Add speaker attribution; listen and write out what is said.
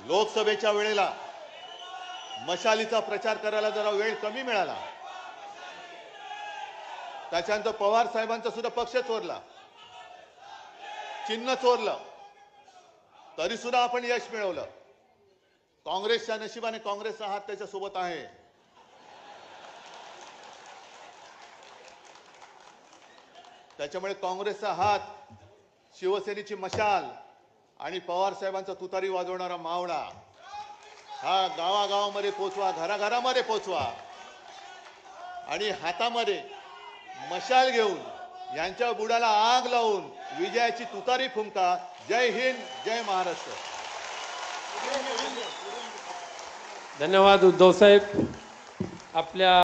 Speaker 1: लोकसभेच्या वेळेला मशालीचा प्रचार करायला जरा वेळ कमी मिळाला, त्याच्यानंतर पवार साहेबांचा सुद्धा पक्ष चोरला, चिन्ह चोरलं, तरी सुद्धा आपण यश मिळवलं. काँग्रेसच्या नशिबाने काँग्रेसचा हात त्याच्या सोबत आहे. त्याच्यामुळे काँग्रेसचा हात, शिवसेनेची मशाल आणि पवार साहेबांचा तुतारी वाजवणारा मावळा हा गावागावामध्ये पोचवा, घराघरामध्ये पोचवा आणि हातामध्ये मशाल घेऊन यांच्या बुडाला आग लावून विजयाची तुतारी फुंका. जय हिंद, जय महाराष्ट्र.
Speaker 2: धन्यवाद उद्धव साहेब. आपल्या